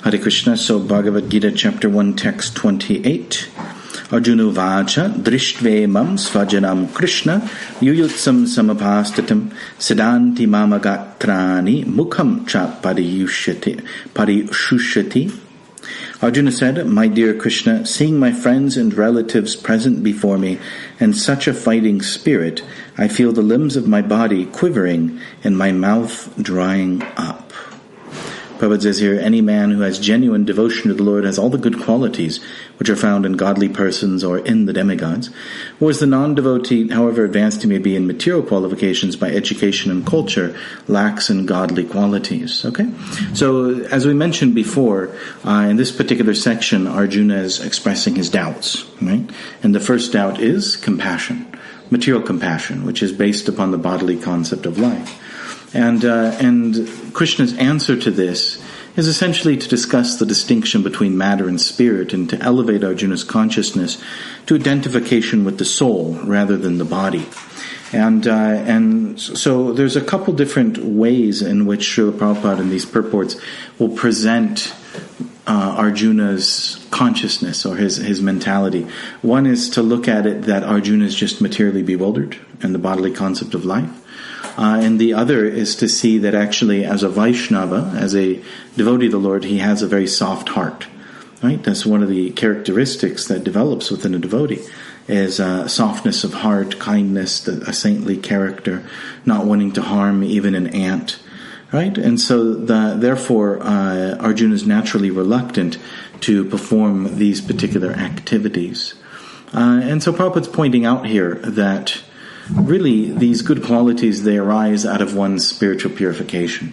Hare Krishna. So Bhagavad Gita chapter 1 text 28. Arjuna vacha drishtve svajanam Krishna yuyutsam samapastatam siddhanti mamagatrani mukham cha pariyushushati. Arjuna said, "My dear Krishna, seeing my friends and relatives present before me and such a fighting spirit, I feel the limbs of my body quivering and my mouth drying up." Prabhupada says here, any man who has genuine devotion to the Lord has all the good qualities which are found in godly persons or in the demigods, whereas the non-devotee, however advanced he may be in material qualifications by education and culture, lacks in godly qualities. Okay? So, as we mentioned before, in this particular section, Arjuna is expressing his doubts, right? And the first doubt is compassion, material compassion, which is based upon the bodily concept of life. And Krishna's answer to this is essentially to discuss the distinction between matter and spirit and to elevate Arjuna's consciousness to identification with the soul rather than the body. And so there's a couple different ways in which Srila Prabhupada in these purports will present Arjuna's consciousness or his mentality. One is to look at it that Arjuna is just materially bewildered in the bodily concept of life. And the other is to see that actually as a Vaishnava, as a devotee of the Lord, he has a very soft heart. Right? That's one of the characteristics that develops within a devotee, is softness of heart, kindness, a saintly character, not wanting to harm even an ant. Right? And so therefore Arjuna is naturally reluctant to perform these particular activities. And so Prabhupada's pointing out here that really, these good qualities, they arise out of one's spiritual purification.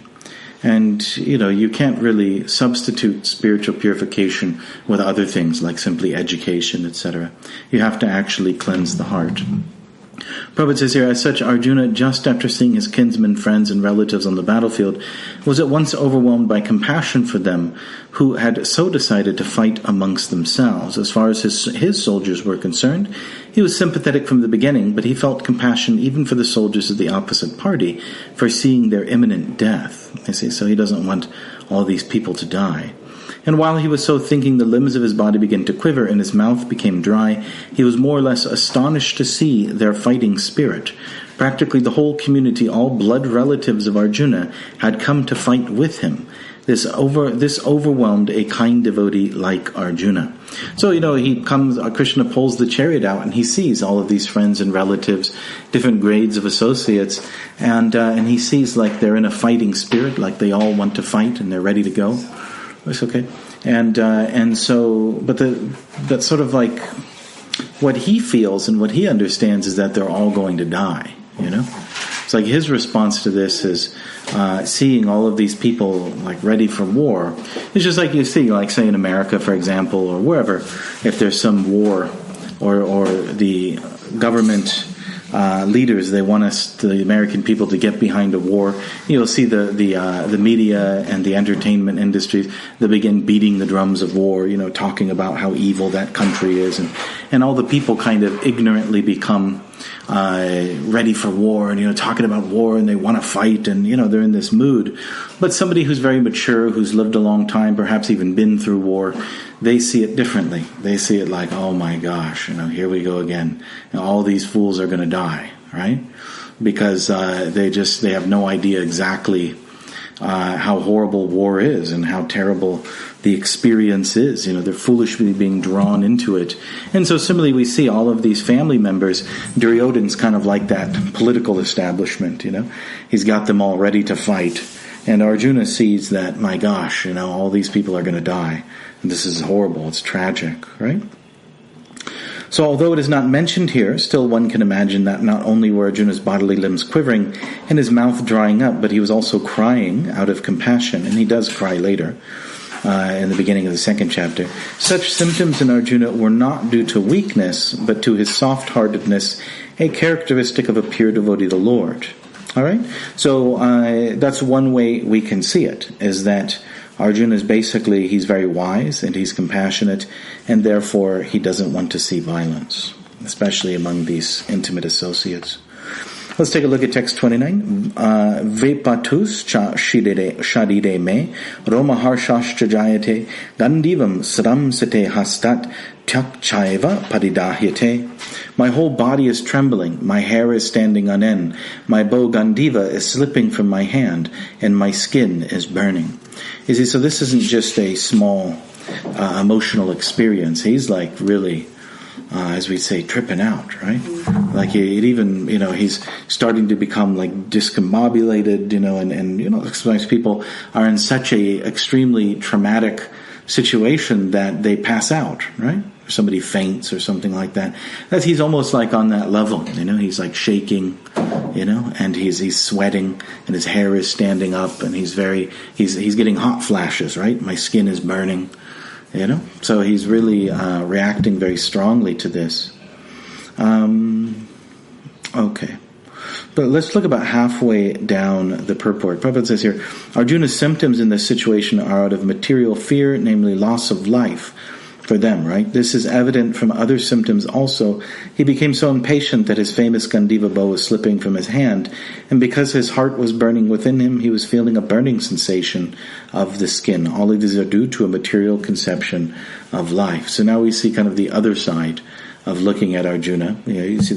And, you can't really substitute spiritual purification with other things like simply education, etc. You have to actually cleanse the heart. Prabhupada says here, as such, Arjuna, just after seeing his kinsmen, friends, and relatives on the battlefield, was at once overwhelmed by compassion for them who had so decided to fight amongst themselves. As far as his soldiers were concerned, he was sympathetic from the beginning, but he felt compassion even for the soldiers of the opposite party, foreseeing their imminent death. You see, so he doesn't want all these people to die. And while he was so thinking, the limbs of his body began to quiver and his mouth became dry. He was more or less astonished to see their fighting spirit. Practically the whole community, all blood relatives of Arjuna, had come to fight with him. This overwhelmed a kind devotee like Arjuna. So, he comes, Krishna pulls the chariot out and he sees all of these friends and relatives, different grades of associates, and he sees like they're in a fighting spirit, like they all want to fight and they're ready to go. It's okay. And so, but that's sort of like what he feels and what he understands is that they're all going to die, It's like his response to this is seeing all of these people like ready for war. It's just like you see, like say in America, for example, or wherever, if there's some war or the government leaders, they want the American people to get behind a war. You'll see the media and the entertainment industries, they begin beating the drums of war, talking about how evil that country is, and all the people kind of ignorantly become ready for war, and talking about war, and they want to fight, and they're in this mood. But somebody who's very mature, who's lived a long time, perhaps even been through war, they see it differently. They see it like, oh my gosh, here we go again. All these fools are going to die, right? Because they have no idea exactly how horrible war is and how terrible the experience is. They're foolishly being drawn into it. And so similarly, we see all of these family members. Duryodhan's kind of like that political establishment, He's got them all ready to fight. And Arjuna sees that, my gosh, all these people are going to die. And this is horrible. It's tragic, right? So although it is not mentioned here, still one can imagine that not only were Arjuna's bodily limbs quivering and his mouth drying up, but he was also crying out of compassion. And he does cry later. In the beginning of the second chapter. Such symptoms in Arjuna were not due to weakness, but to his soft-heartedness, a characteristic of a pure devotee of the Lord. All right? So that's one way we can see it, is that Arjuna is basically, he's very wise and he's compassionate, and therefore he doesn't want to see violence, especially among these intimate associates. Let's take a look at text 29. Vepatus cha shadide me, Roma harshashcha jayate, Gandivam sram sate hastat, tyak chaiva paridahyate. My whole body is trembling, my hair is standing on end, my bow Gandiva is slipping from my hand, and my skin is burning. You see, so this isn't just a small emotional experience. He's like really, as we say, tripping out, right? Like he's starting to become like discombobulated, and sometimes people are in such a extremely traumatic situation that they pass out, right? Somebody faints or something like that. That he's almost like on that level, he's like shaking, and he's sweating, and his hair is standing up, and he's getting hot flashes, right? My skin is burning, So he's really reacting very strongly to this. Okay. But let's look about halfway down the purport. Prabhupada says here, Arjuna's symptoms in this situation are out of material fear, namely loss of life for them, right? This is evident from other symptoms also. He became so impatient that his famous Gandiva bow was slipping from his hand, and because his heart was burning within him, he was feeling a burning sensation of the skin. All of these are due to a material conception of life. So now we see kind of the other side of looking at Arjuna. You see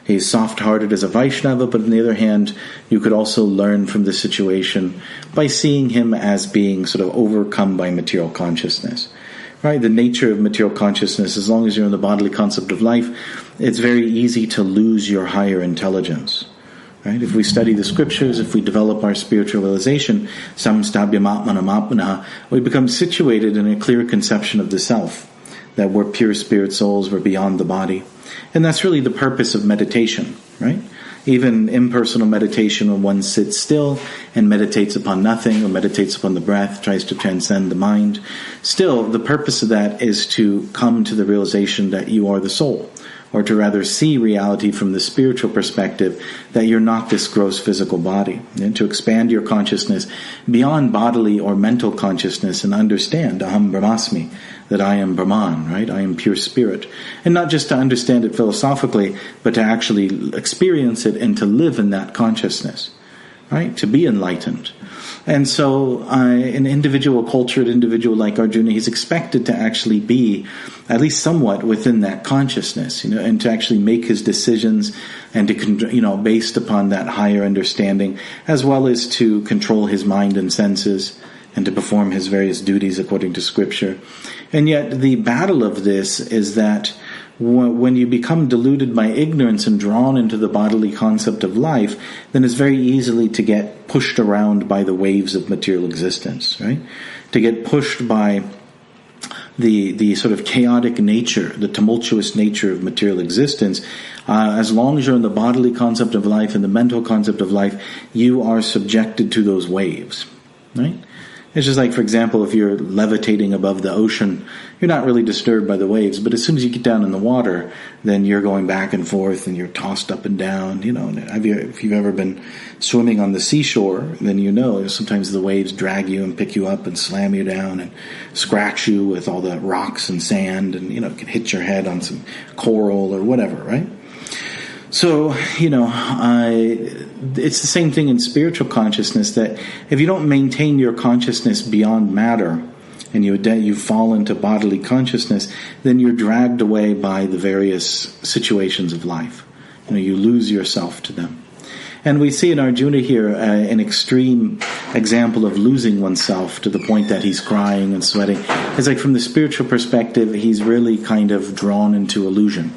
he's soft-hearted as a Vaishnava, but on the other hand, you could also learn from the situation by seeing him as being sort of overcome by material consciousness. Right? The nature of material consciousness, as long as you're in the bodily concept of life, it's very easy to lose your higher intelligence. Right? If we study the scriptures, if we develop our spiritual realization, samstabhyamatmanamapmanah, we become situated in a clear conception of the self, that we're pure spirit souls, we're beyond the body. And that's really the purpose of meditation, right? Even impersonal meditation, when one sits still and meditates upon nothing, or meditates upon the breath, tries to transcend the mind, still the purpose of that is to come to the realization that you are the soul, or to rather see reality from the spiritual perspective, that you're not this gross physical body, and to expand your consciousness beyond bodily or mental consciousness and understand, aham brahmasmi, that I am Brahman, right? I am pure spirit. And not just to understand it philosophically, but to actually experience it and to live in that consciousness, right? To be enlightened. And so an individual, cultured individual like Arjuna, he's expected to actually be at least somewhat within that consciousness, and to actually make his decisions and to, based upon that higher understanding, as well as to control his mind and senses and to perform his various duties according to Scripture. And yet the battle of this is that when you become deluded by ignorance and drawn into the bodily concept of life, then it's very easily to get pushed around by the waves of material existence, right? To get pushed by the sort of chaotic nature, the tumultuous nature of material existence. As long as you're in the bodily concept of life and the mental concept of life, you are subjected to those waves, right? It's just like, for example, if you're levitating above the ocean, you're not really disturbed by the waves, but as soon as you get down in the water, then you're going back and forth and you're tossed up and down, If you've ever been swimming on the seashore, then sometimes the waves drag you and pick you up and slam you down and scratch you with all the rocks and sand, and, it can hit your head on some coral or whatever, right? So, it's the same thing in spiritual consciousness, that if you don't maintain your consciousness beyond matter and you fall into bodily consciousness, then you're dragged away by the various situations of life. You lose yourself to them. And we see in Arjuna here an extreme example of losing oneself to the point that he's crying and sweating. It's like from the spiritual perspective, he's really kind of drawn into illusion.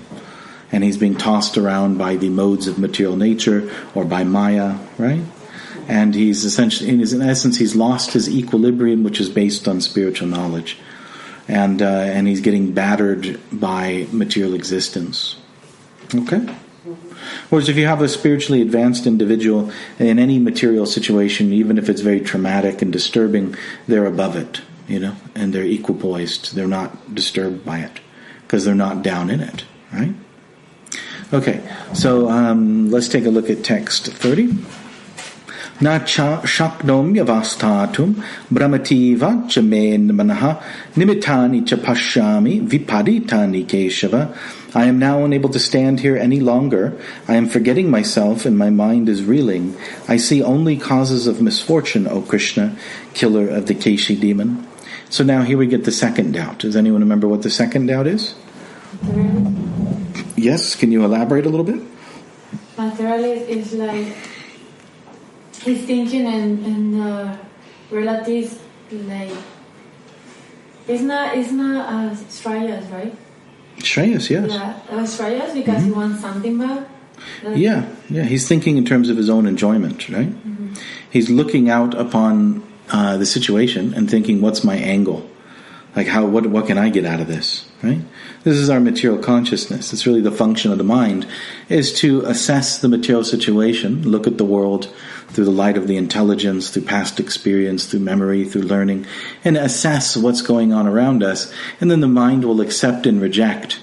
And he's being tossed around by the modes of material nature or by Maya, right? And he's essentially, in essence, he's lost his equilibrium, which is based on spiritual knowledge. And he's getting battered by material existence. Okay? Whereas if you have a spiritually advanced individual in any material situation, even if it's very traumatic and disturbing, they're above it, and they're equipoised. They're not disturbed by it because they're not down in it, right? Okay, so let's take a look at text 30. Na shaknom yavastatum brahmativa cha men manaha nimitani cha pashyami vipaditani keshava. I am now unable to stand here any longer. I am forgetting myself and my mind is reeling. I see only causes of misfortune, O Krishna, killer of the Keshi demon. So now here we get the second doubt. Does anyone remember what the second doubt is? Yes, can you elaborate a little bit? Materialist is like his thinking and relatives, like it's not Shreyas, right? Shreyas, yes. Yeah, Shreyas because he wants something back. Yeah. He's thinking in terms of his own enjoyment, right? Mm-hmm. He's looking out upon the situation and thinking, "What's my angle? Like, what can I get out of this?" Right? This is our material consciousness. It's really the function of the mind, is to assess the material situation, look at the world through the light of the intelligence, through past experience, through memory, through learning, and assess what's going on around us. And then the mind will accept and reject,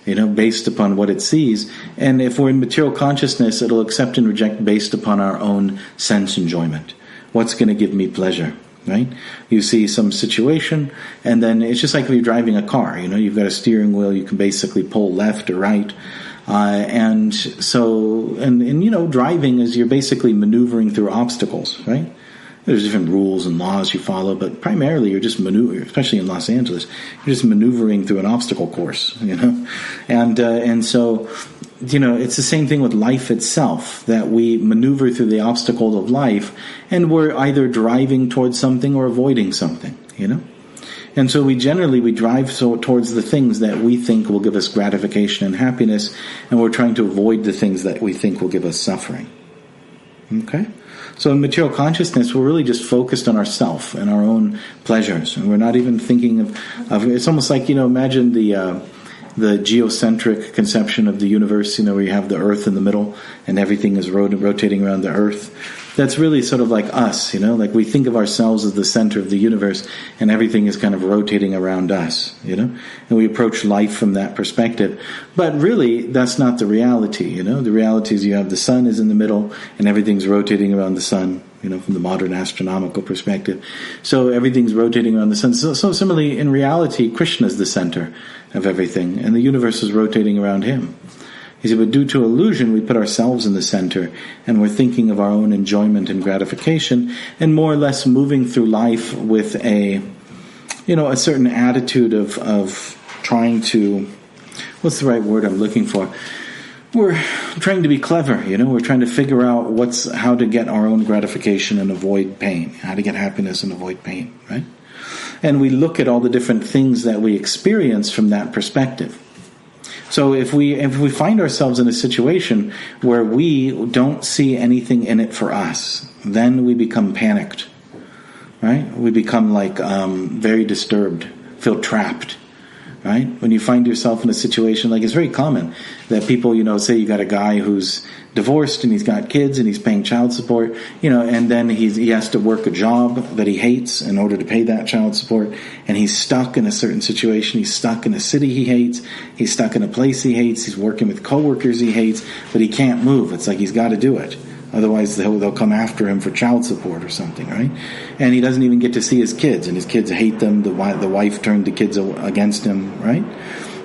based upon what it sees. And if we're in material consciousness, it'll accept and reject based upon our own sense enjoyment. What's going to give me pleasure? Right? You see some situation, and then it's just like if you're driving a car. You've got a steering wheel. You can basically pull left or right, and driving is you're basically maneuvering through obstacles. Right? There's different rules and laws you follow, but primarily you're just maneuvering. Especially in Los Angeles, you're just maneuvering through an obstacle course. And so. It's the same thing with life itself, that we maneuver through the obstacles of life, and we're either driving towards something or avoiding something, And so we drive towards the things that we think will give us gratification and happiness, and we're trying to avoid the things that we think will give us suffering. Okay? So in material consciousness, we're really just focused on ourself and our own pleasures, and we're not even thinking of it's almost like, imagine the geocentric conception of the universe, where you have the Earth in the middle and everything is rotating around the Earth. That's really sort of like us, like we think of ourselves as the center of the universe and everything is kind of rotating around us, and we approach life from that perspective. But really, that's not the reality, The reality is you have the sun is in the middle and everything's rotating around the sun, from the modern astronomical perspective. So everything's rotating around the sun. So similarly, in reality, Krishna is the center of everything, and the universe is rotating around him. He said, but due to illusion, we put ourselves in the center, and we're thinking of our own enjoyment and gratification, and more or less moving through life with a certain attitude of trying to, what's the right word I'm looking for? We're trying to be clever, We're trying to figure out how to get our own gratification and avoid pain, how to get happiness and avoid pain, right? And we look at all the different things that we experience from that perspective. So if we find ourselves in a situation where we don't see anything in it for us, then we become panicked, right? We become very disturbed, feel trapped, right? When you find yourself in a situation, it's very common that people, say you got a guy who's divorced and he's got kids and he's paying child support, and then he has to work a job that he hates in order to pay that child support, and he's stuck in a certain situation. He's stuck in a city he hates. He's stuck in a place he hates. He's working with coworkers he hates, but he can't move. It's like he's got to do it. Otherwise, they'll come after him for child support or something, right? And he doesn't even get to see his kids, and his kids hate them. The wife turned the kids against him, right?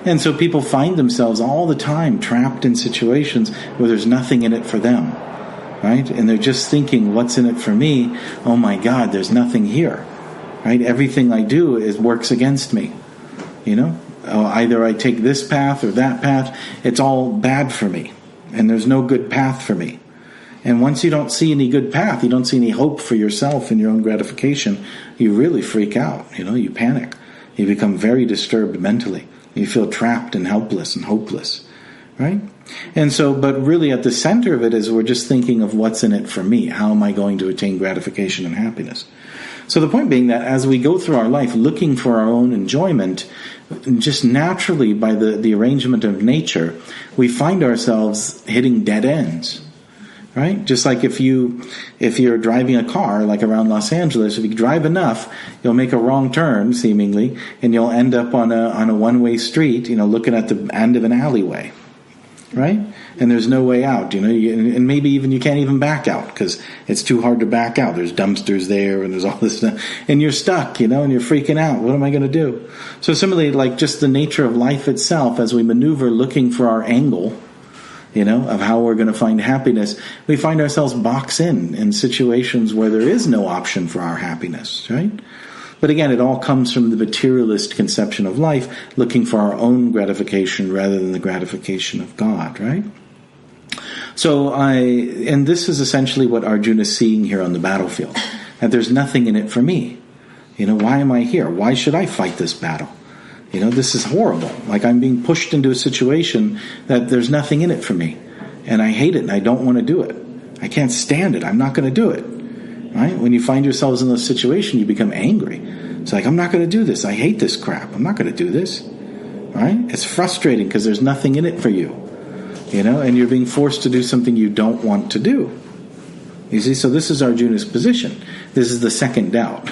And so people find themselves all the time trapped in situations where there's nothing in it for them, right? And they're just thinking, what's in it for me? Oh my God, there's nothing here, right? Everything I do works against me, Either I take this path or that path, it's all bad for me, and there's no good path for me. And once you don't see any good path, you don't see any hope for yourself and your own gratification, you really freak out, you panic. You become very disturbed mentally. You feel trapped and helpless and hopeless, right? And so, but really at the center of it is we're just thinking of what's in it for me. How am I going to attain gratification and happiness? So the point being that as we go through our life looking for our own enjoyment, just naturally by the arrangement of nature, we find ourselves hitting dead ends. Right? Just like if you're driving a car, like around Los Angeles, if you drive enough, you'll make a wrong turn, seemingly, and you'll end up on a one-way street, looking at the end of an alleyway. right? And there's no way out, and maybe even you can't even back out because it's too hard to back out. There's dumpsters there and there's all this stuff, and you're stuck, and you're freaking out. What am I going to do? So similarly, like just the nature of life itself, as we maneuver looking for our angle, of how we're going to find happiness, we find ourselves boxed in situations where there is no option for our happiness, right? But again, it all comes from the materialist conception of life, looking for our own gratification rather than the gratification of God, right? And this is essentially what Arjuna is seeing here on the battlefield, that there's nothing in it for me. Why am I here? Why should I fight this battle? This is horrible. Like I'm being pushed into a situation that there's nothing in it for me. And I hate it and I don't want to do it. I can't stand it. I'm not going to do it. Right? When you find yourselves in this situation, you become angry. It's like, I'm not going to do this. I hate this crap. I'm not going to do this. Right? It's frustrating because there's nothing in it for you. And you're being forced to do something you don't want to do. You see, so this is Arjuna's position. This is the second doubt.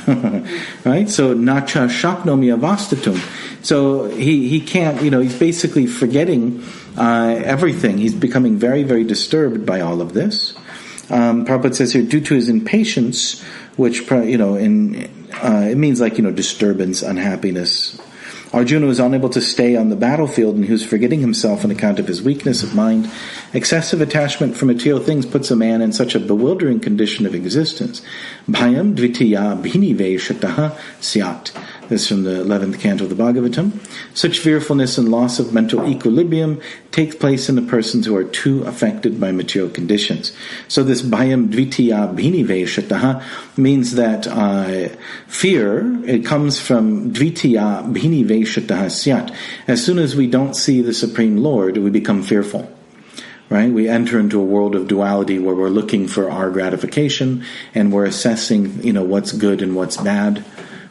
Right? So, nacha shaknomi avastatum. So he can't, he's basically forgetting everything. He's becoming very, very disturbed by all of this. Prabhupada says here, due to his impatience, which, it means like, disturbance, unhappiness. Arjuna was unable to stay on the battlefield and he was forgetting himself on account of his weakness of mind. Excessive attachment for material things puts a man in such a bewildering condition of existence. Bhayam dvitiya bhinive shataha syat. This is from the 11th canto of the Bhagavatam. Such fearfulness and loss of mental equilibrium takes place in the persons who are too affected by material conditions. So this bhayam dvitiya bhinive shataha means that fear, it comes from dvitiya bhinive shataha syat. As soon as we don't see the Supreme Lord, we become fearful. Right? We enter into a world of duality where we're looking for our gratification and we're assessing, what's good and what's bad.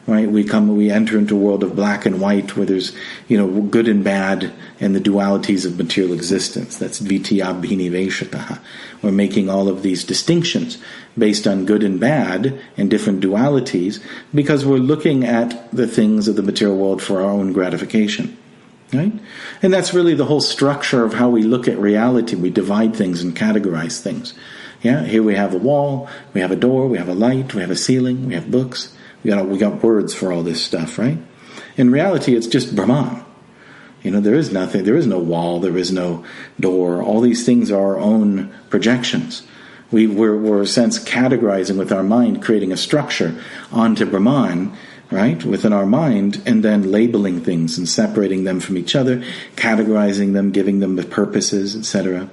Right? We enter into a world of black and white where there's, good and bad and the dualities of material existence. That's vitya bhiniveshataha. We're making all of these distinctions based on good and bad and different dualities because we're looking at the things of the material world for our own gratification. Right? And that's really the whole structure of how we look at reality. We divide things and categorize things. Yeah, here we have a wall, we have a door, we have a light, we have a ceiling, we have books. We got words for all this stuff, right? In reality, it's just Brahman. There is nothing, there is no wall, there is no door. All these things are our own projections. We're in a sense categorizing with our mind, creating a structure onto Brahman, right, within our mind, and then labeling things and separating them from each other, categorizing them, giving them the purposes, etc.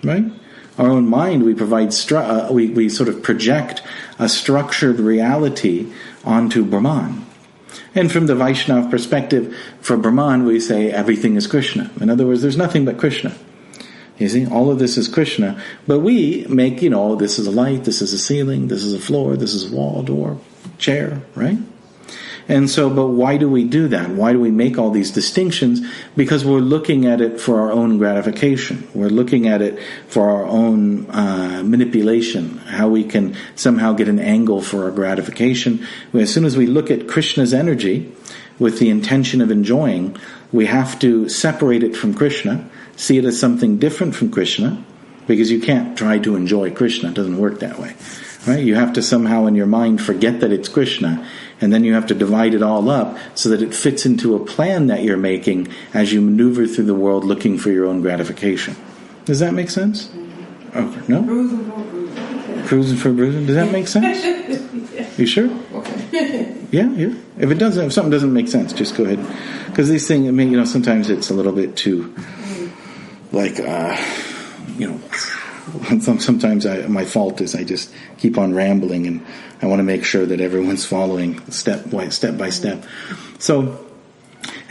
Right? Our own mind, we provide, we sort of project a structured reality onto Brahman. And from the Vaishnava perspective, for Brahman, we say everything is Krishna. In other words, there's nothing but Krishna. You see, all of this is Krishna. But we make, this is a light, this is a ceiling, this is a floor, this is a wall, door, chair, right? And so, but why do we do that? Why do we make all these distinctions? Because we're looking at it for our own gratification. We're looking at it for our own manipulation, how we can somehow get an angle for our gratification. As soon as we look at Krishna's energy with the intention of enjoying, we have to separate it from Krishna, see it as something different from Krishna, because you can't try to enjoy Krishna. It doesn't work that way. Right? You have to somehow in your mind forget that it's Krishna, and then you have to divide it all up so that it fits into a plan that you're making as you maneuver through the world looking for your own gratification. Does that make sense? Okay. No? Cruising for bruising. Does that make sense? You sure? Okay. Yeah. If if something doesn't make sense, just go ahead. Because these things, sometimes it's a little bit too, sometimes my fault is I just keep on rambling and I want to make sure that everyone's following step by step. So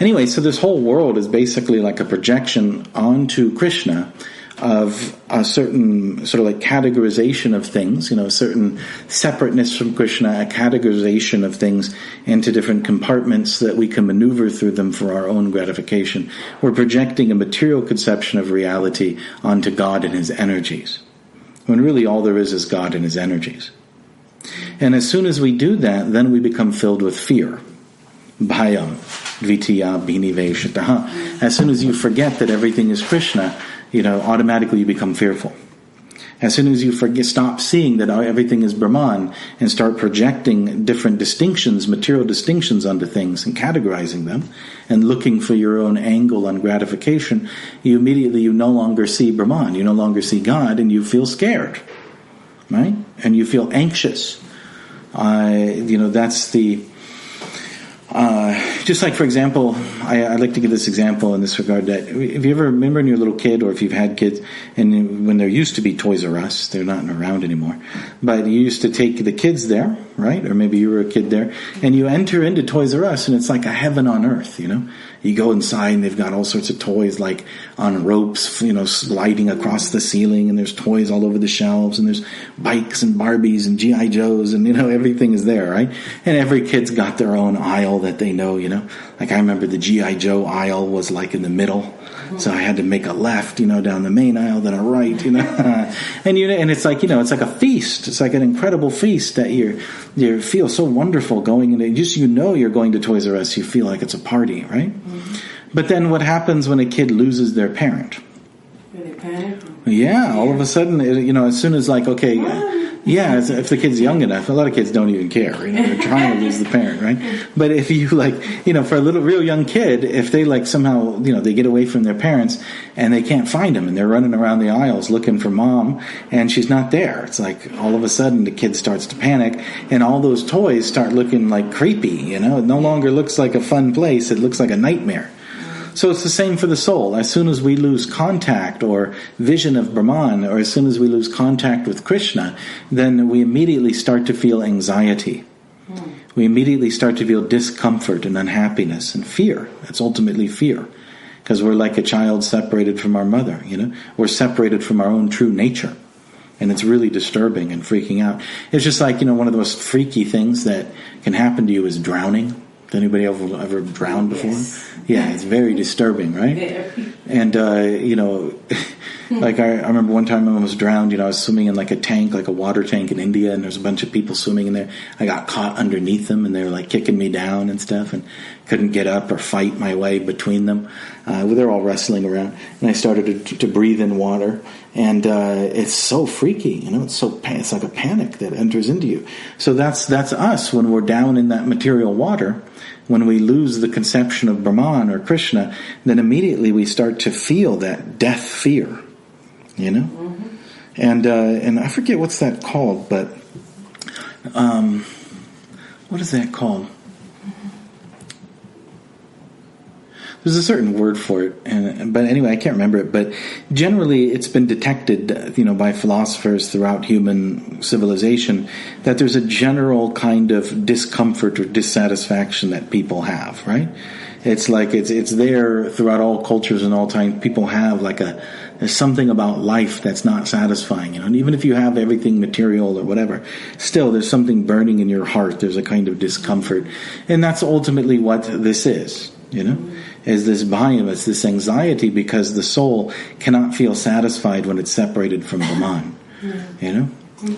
anyway, so this whole world is basically like a projection onto Krishna of a certain sort of like categorization of things, a certain separateness from Krishna, a categorization of things into different compartments that we can maneuver through them for our own gratification. We're projecting a material conception of reality onto God and His energies, when really all there is God and His energies. And as soon as we do that, then we become filled with fear, bhayam. Dvitiya bhiniveshataha. As soon as you forget that everything is Krishna, automatically you become fearful. As soon as you stop seeing that everything is Brahman and start projecting different distinctions, material distinctions onto things and categorizing them and looking for your own angle on gratification, you no longer see Brahman, you no longer see God, and you feel scared, right? And you feel anxious. That's the... just like, for example, I like to give this example in this regard, that if you ever remember when you're a little kid, or if you've had kids, and when there used to be Toys R Us, they're not around anymore, but you used to take the kids there, right? Or maybe you were a kid there, and you enter into Toys R Us, and it's like a heaven on earth, You go inside, and they've got all sorts of toys, like on ropes, sliding across the ceiling, and there's toys all over the shelves, and there's bikes and Barbies and G.I. Joes, and, everything is there, right? And every kid's got their own aisle that they know, Like I remember the G.I. Joe aisle was like in the middle, so I had to make a left, down the main aisle, then a right, and it's like, it's like a feast. It's like an incredible feast that you feel so wonderful going in. Just, you're going to Toys R Us, you feel like it's a party, right? But then what happens when a kid loses their parent? They panic? Yeah, all of a sudden, as soon as if the kid's young enough, a lot of kids don't even care, they're trying to lose the parent, right? But if you for a real young kid, if they somehow, they get away from their parents and they can't find them and they're running around the aisles looking for mom and she's not there, it's like all of a sudden the kid starts to panic and all those toys start looking like creepy, it no longer looks like a fun place, it looks like a nightmare. So it's the same for the soul. As soon as we lose contact or vision of Brahman, or as soon as we lose contact with Krishna, then we immediately start to feel anxiety. We immediately start to feel discomfort and unhappiness and fear. That's ultimately fear. Because we're like a child separated from our mother, We're separated from our own true nature. And it's really disturbing and freaking out. It's just like, one of the most freaky things that can happen to you is drowning. Has anybody ever drowned before? Yes. Yeah, it's very disturbing, right? And, like I remember one time I almost drowned, I was swimming in like a tank, like a water tank in India, and there's a bunch of people swimming in there. I got caught underneath them, and they were like kicking me down and stuff, and couldn't get up or fight my way between them. They're all wrestling around, and I started to breathe in water, and it's so freaky, it's like a panic that enters into you. So that's us when we're down in that material water. When we lose the conception of Brahman or Krishna, then immediately we start to feel that death fear, And I forget what's that called, but what is that called? There's a certain word for it, but anyway, I can't remember it. But generally, it's been detected, by philosophers throughout human civilization, that there's a general kind of discomfort or dissatisfaction that people have. Right? It's like it's there throughout all cultures and all time. People have there's something about life that's not satisfying. And even if you have everything material or whatever, still there's something burning in your heart. There's a kind of discomfort, and that's ultimately what this is. Is this bhayam, it's this anxiety because the soul cannot feel satisfied when it's separated from Brahman.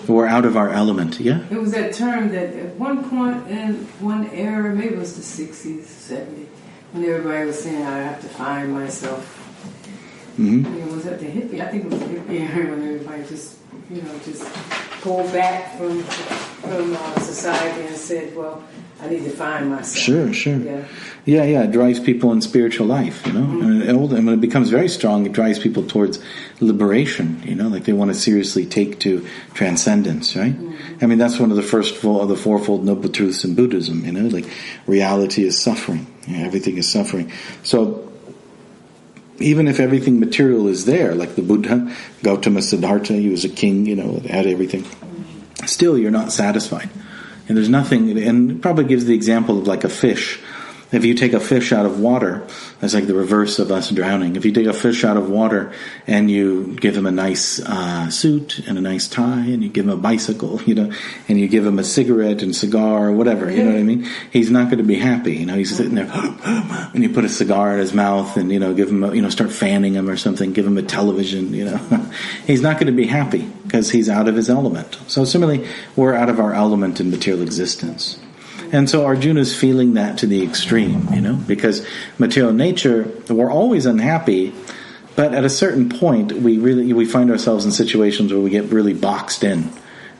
We're out of our element. Yeah? It was that term that at one point in one era, maybe it was the 60s, 70s, when everybody was saying, I have to find myself. Mm-hmm. Was that the hippie? I think it was the hippie era when everybody just pulled back from society and said, well, I need to find myself. Sure. Yeah. It drives people in spiritual life, And when it becomes very strong, it drives people towards liberation, like they want to seriously take to transcendence, right? I mean, that's one of the first of the fourfold noble truths in Buddhism, like reality is suffering. Everything is suffering. So even if everything material is there, like the Buddha, Gautama Siddhartha, he was a king, had everything, still you're not satisfied. And there's nothing, and it probably gives the example of like a fish. If you take a fish out of water, that's like the reverse of us drowning. If you take a fish out of water and you give him a nice suit and a nice tie, and you give him a bicycle, and you give him a cigarette and cigar or whatever, you know what I mean? He's not going to be happy. He's sitting there, and you put a cigar in his mouth and, give him, start fanning him or something, give him a television, He's not going to be happy because he's out of his element. So similarly, we're out of our element in material existence. And so Arjuna's feeling that to the extreme, because material nature, we're always unhappy, but at a certain point, we find ourselves in situations where we get really boxed in,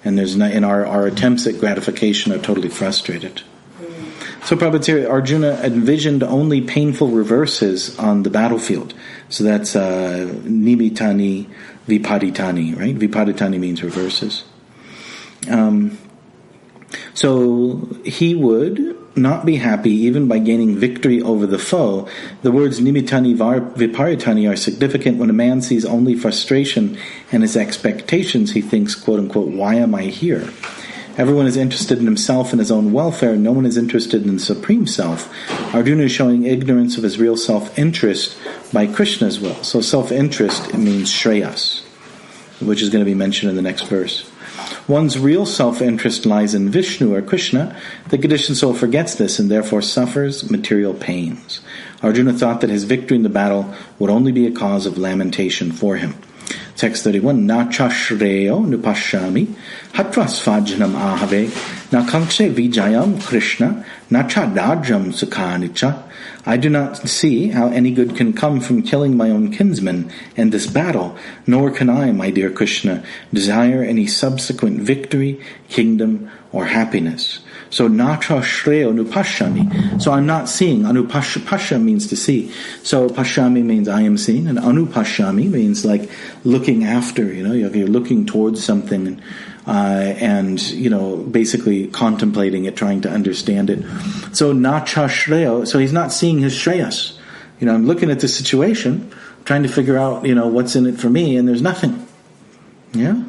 and our attempts at gratification are totally frustrated. So Prabhupada's here, Arjuna envisioned only painful reverses on the battlefield. So that's nimitani, vipaditani, right? Vipaditani means reverses. So he would not be happy even by gaining victory over the foe. The words nimitani viparitani are significant when a man sees only frustration and his expectations. He thinks, quote unquote, why am I here? Everyone is interested in himself and his own welfare. No one is interested in the Supreme Self. Arjuna is showing ignorance of his real self-interest by Krishna's will. So self-interest, it means shreyas, which is going to be mentioned in the next verse. One's real self-interest lies in Vishnu or Krishna. The conditioned soul forgets this and therefore suffers material pains. Arjuna thought that his victory in the battle would only be a cause of lamentation for him. Text 31, Na cha shreyo nupashami, hatva svajnam ahave, na kankshe vijayam Krishna, na cha dajam sukhanicha. I do not see how any good can come from killing my own kinsmen in this battle, nor can I, my dear Krishna, desire any subsequent victory, kingdom, or happiness. So, natra shreyo anupashami. So I'm not seeing. Pasha means to see. So pashami means I am seeing, and anupashami means like looking after. You're looking towards something, and basically contemplating it, trying to understand it. So natra shreyo. So he's not seeing his shreyas. I'm looking at the situation, trying to figure out what's in it for me, and there's nothing. Yeah.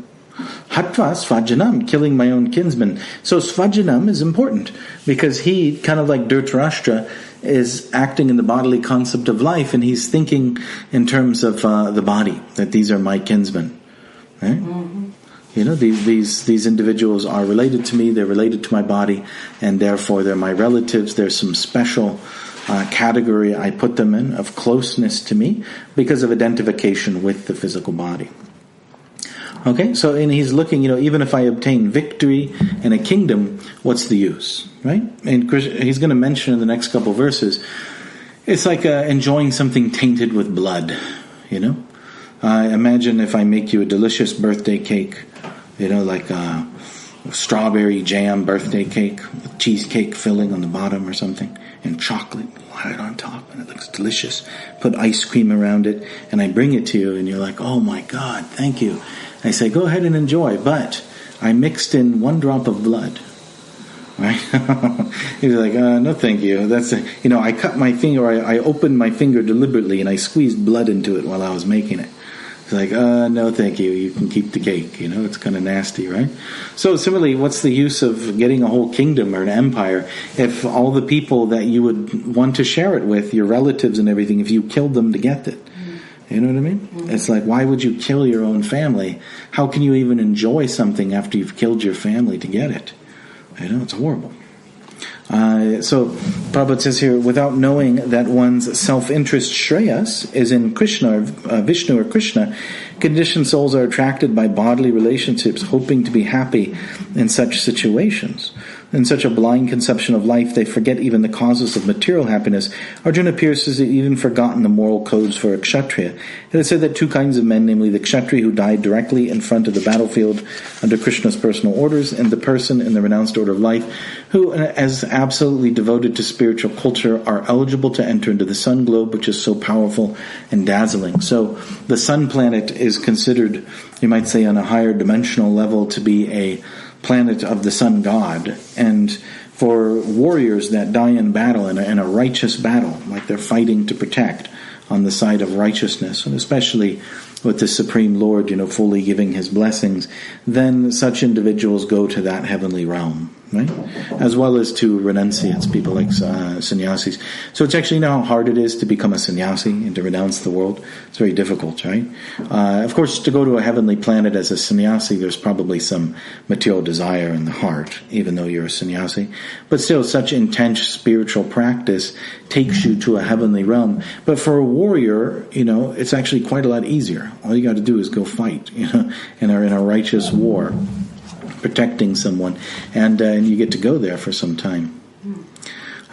Hatva svajanam, killing my own kinsman. So svajanam is important because he, kind of like Dhritarashtra, is acting in the bodily concept of life, and he's thinking in terms of the body, that these are my kinsmen. Right? Mm-hmm. These individuals are related to me, they're related to my body, and therefore they're my relatives. There's some special category I put them in of closeness to me because of identification with the physical body. Okay, so and he's looking, even if I obtain victory and a kingdom, what's the use, right? And he's going to mention in the next couple of verses, it's like enjoying something tainted with blood, Imagine if I make you a delicious birthday cake, like a strawberry jam birthday cake with cheesecake filling on the bottom or something, and chocolate right on top, and it looks delicious. Put ice cream around it, and I bring it to you, and you're like, oh my God, thank you. I say, go ahead and enjoy, but I mixed in 1 drop of blood. Right? He's like, no thank you. That's I cut my finger, I opened my finger deliberately and I squeezed blood into it while I was making it. It's like, no thank you, you can keep the cake. It's kind of nasty, right? So similarly, what's the use of getting a whole kingdom or an empire if all the people that you would want to share it with, your relatives and everything, if you killed them to get it? You know what I mean? Mm-hmm. It's like, why would you kill your own family? How can you even enjoy something after you've killed your family to get it? It's horrible. So Prabhupada says here, without knowing that one's self-interest shreyas is in Krishna, or Vishnu or Krishna, conditioned souls are attracted by bodily relationships, hoping to be happy in such situations. In such a blind conception of life, they forget even the causes of material happiness. Arjuna appears to have even forgotten the moral codes for a kshatriya. It is said that 2 kinds of men, namely the kshatriya who died directly in front of the battlefield under Krishna's personal orders, and the person in the renounced order of life who, as absolutely devoted to spiritual culture, are eligible to enter into the sun globe, which is so powerful and dazzling. So the sun planet is considered, you might say, on a higher dimensional level to be a planet of the sun god, and for warriors that die in battle, in a righteous battle, like they're fighting to protect on the side of righteousness, and especially with the Supreme Lord, fully giving his blessings, then such individuals go to that heavenly realm, right? As well as to renunciates, people like sannyasis. So it's actually, how hard it is to become a sannyasi and to renounce the world. It's very difficult, right? Of course, to go to a heavenly planet as a sannyasi, there's probably some material desire in the heart, even though you're a sannyasi. But still, such intense spiritual practice takes you to a heavenly realm. But for a warrior, it's actually quite a lot easier. All you got to do is go fight, in a righteous war, protecting someone, and you get to go there for some time.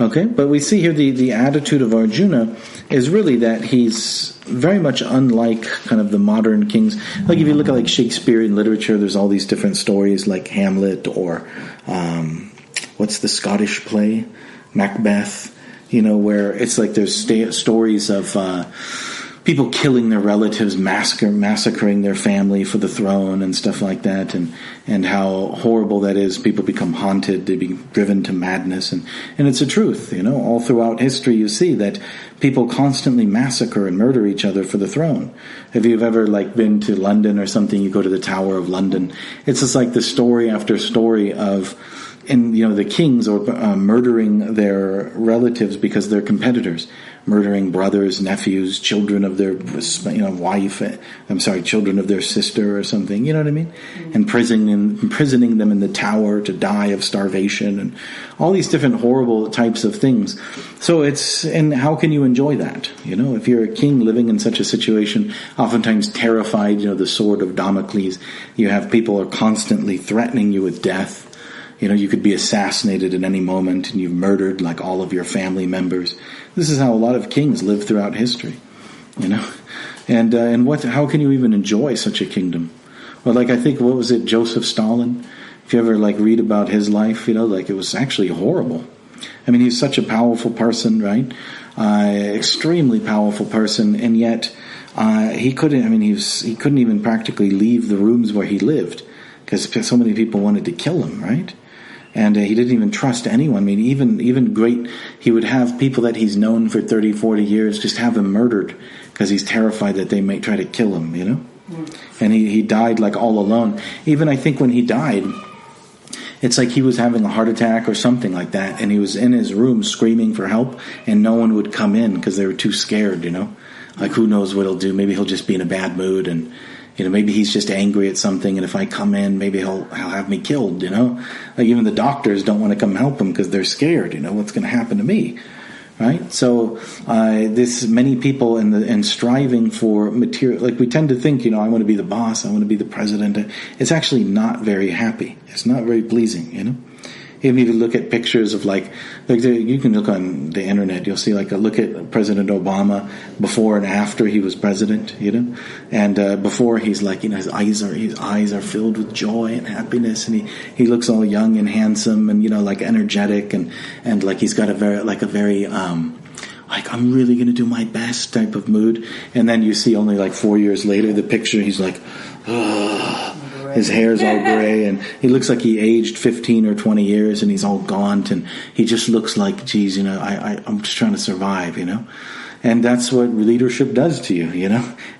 Okay, but we see here the attitude of Arjuna is really that he's very much unlike kind of the modern kings. Like if you look at like Shakespearean literature, there's all these different stories like Hamlet or what's the Scottish play? Macbeth, where it's like there's stories of people killing their relatives, massacring their family for the throne and stuff like that, and how horrible that is. People become haunted, they be driven to madness, and it's a truth, all throughout history you see that people constantly massacre and murder each other for the throne. If you've ever been to London or something, you go to the Tower of London, it's just like the story after story of the kings or murdering their relatives because they're competitors, murdering brothers, nephews, children of their children of their sister or something, you know what I mean? Imprisoning them in the tower to die of starvation and all these different horrible types of things. So and how can you enjoy that? If you're a king living in such a situation, oftentimes terrified, the sword of Damocles, you have people are constantly threatening you with death. You could be assassinated at any moment and you've murdered all of your family members. This is how a lot of kings live throughout history, And how can you even enjoy such a kingdom? Well, I think, what was it, Joseph Stalin? If you ever read about his life, it was actually horrible. I mean, he's such a powerful person, right? Extremely powerful person, and yet he couldn't even practically leave the rooms where he lived because so many people wanted to kill him, right? And he didn't even trust anyone. I mean, even great, he would have people that he's known for 30, 40 years just have him murdered because he's terrified that they may try to kill him, And he died all alone. Even I think when he died, it's like he was having a heart attack or something like that, and he was in his room screaming for help, and no one would come in because they were too scared, who knows what he'll do. Maybe he'll just be in a bad mood, and maybe he's just angry at something, and if I come in, maybe he'll have me killed, Even the doctors don't want to come help him because they're scared, what's going to happen to me, right? So many people in striving for material, we tend to think, I want to be the boss, I want to be the president. It's actually not very happy. It's not very pleasing, Even if you look at pictures of you can look on the internet, you'll see a look at President Obama before and after he was president, and before he's his eyes are filled with joy and happiness, and he looks all young and handsome and energetic and he's got a very I'm really going to do my best type of mood, and then you see only 4 years later the picture, he's ugh. His hair's all gray, and he looks like he aged 15 or 20 years, and he's all gaunt, and he just looks like, geez, I'm just trying to survive, And that's what leadership does to you,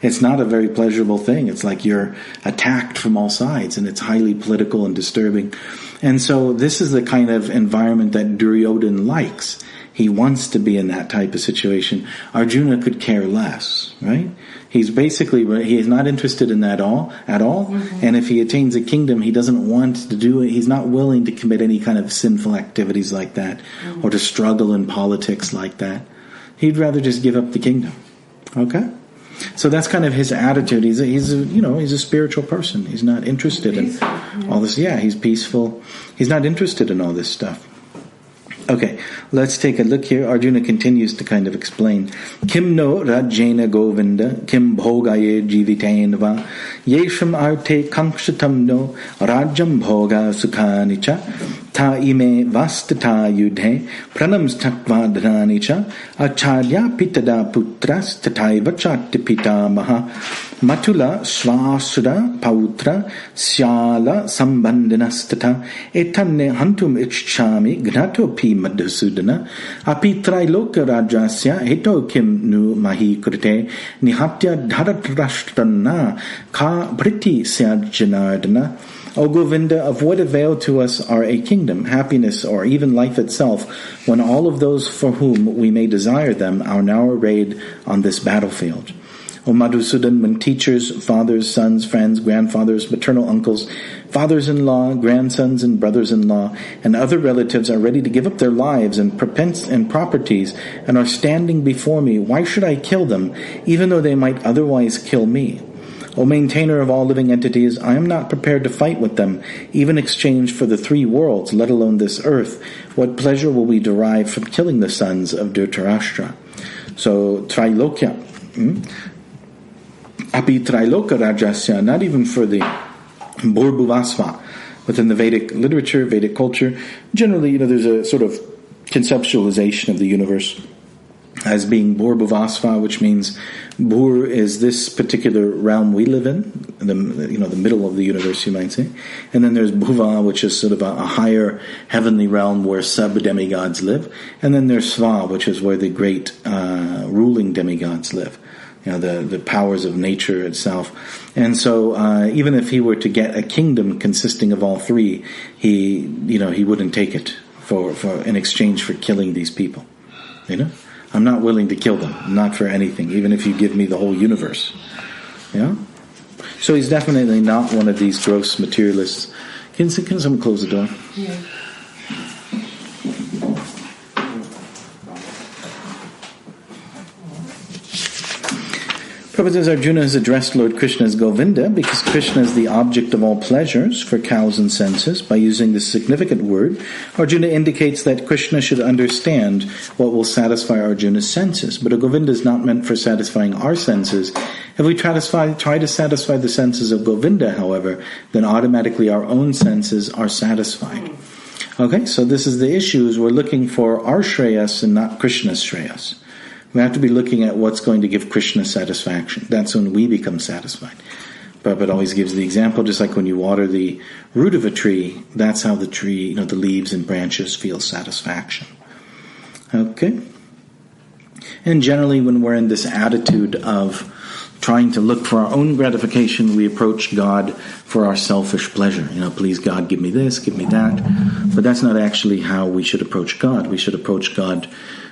It's not a very pleasurable thing. It's like you're attacked from all sides, and it's highly political and disturbing. And so this is the kind of environment that Duryodhana likes. He wants to be in that type of situation. Arjuna could care less, right? He is not interested in that at all. Mm-hmm. And if he attains a kingdom, he doesn't want to do it. He's not willing to commit any kind of sinful activities like that, or to struggle in politics like that. He'd rather just give up the kingdom. Okay? So that's kind of his attitude. He's a spiritual person. He's not interested in all this. Yeah, he's peaceful. He's not interested in all this stuff. Okay, let's take a look here. Arjuna continues to kind of explain. Kim no rajena govinda, kim bhogaye jivitaen va, yesham arte kankshatam no rajam bhoga sukhani cha, ta ime vastata yudhe, pranams takva dhanani cha, acharya pitada putras tataiva chatti pitamaha, Matula swasura pautra syala sambandhanastata etanne hantum ichchami gnatopi madhusudana api trailoka rajasya hito kim nu mahi krite nihatya dharatrashtrana ka priti syajjanardana. O Govinda, of what avail to us are a kingdom, happiness, or even life itself, when all of those for whom we may desire them are now arrayed on this battlefield? O Madhusudan, when teachers, fathers, sons, friends, grandfathers, maternal uncles, fathers-in-law, grandsons and brothers-in-law, and other relatives are ready to give up their lives and properties and are standing before me, why should I kill them, even though they might otherwise kill me? O maintainer of all living entities, I am not prepared to fight with them, even exchange for the 3 worlds, let alone this earth. What pleasure will we derive from killing the sons of Dhritarashtra? So, Trailokya. Api Trailoka Rajasya, not even for the Bhurbhuvasva. Within the Vedic literature, Vedic culture, generally, there's a sort of conceptualization of the universe as being Bhurbhuvasva, which means Bhur is this particular realm we live in, the middle of the universe, you might say. And then there's Bhuva, which is sort of a higher heavenly realm where sub-demigods live. And then there's Sva, which is where the great ruling demigods live. The powers of nature itself. And so, even if he were to get a kingdom consisting of all 3, he wouldn't take it for in exchange for killing these people. I'm not willing to kill them, not for anything, even if you give me the whole universe. So he's definitely not one of these gross materialists. Can someone close the door? Yeah. Prabhupada says Arjuna has addressed Lord Krishna as Govinda because Krishna is the object of all pleasures for cows and senses. By using this significant word, Arjuna indicates that Krishna should understand what will satisfy Arjuna's senses. But a Govinda is not meant for satisfying our senses. If we try to satisfy the senses of Govinda, however, then automatically our own senses are satisfied. Okay, so this is the issue, is we're looking for our Shreyas and not Krishna's Shreyas. We have to be looking at what's going to give Krishna satisfaction. That's when we become satisfied. Prabhupada always gives the example, just like when you water the root of a tree, that's how the tree, the leaves and branches feel satisfaction. Okay? And generally when we're in this attitude of trying to look for our own gratification, we approach God for our selfish pleasure. Please God, give me this, give me that. But that's not actually how we should approach God. We should approach God,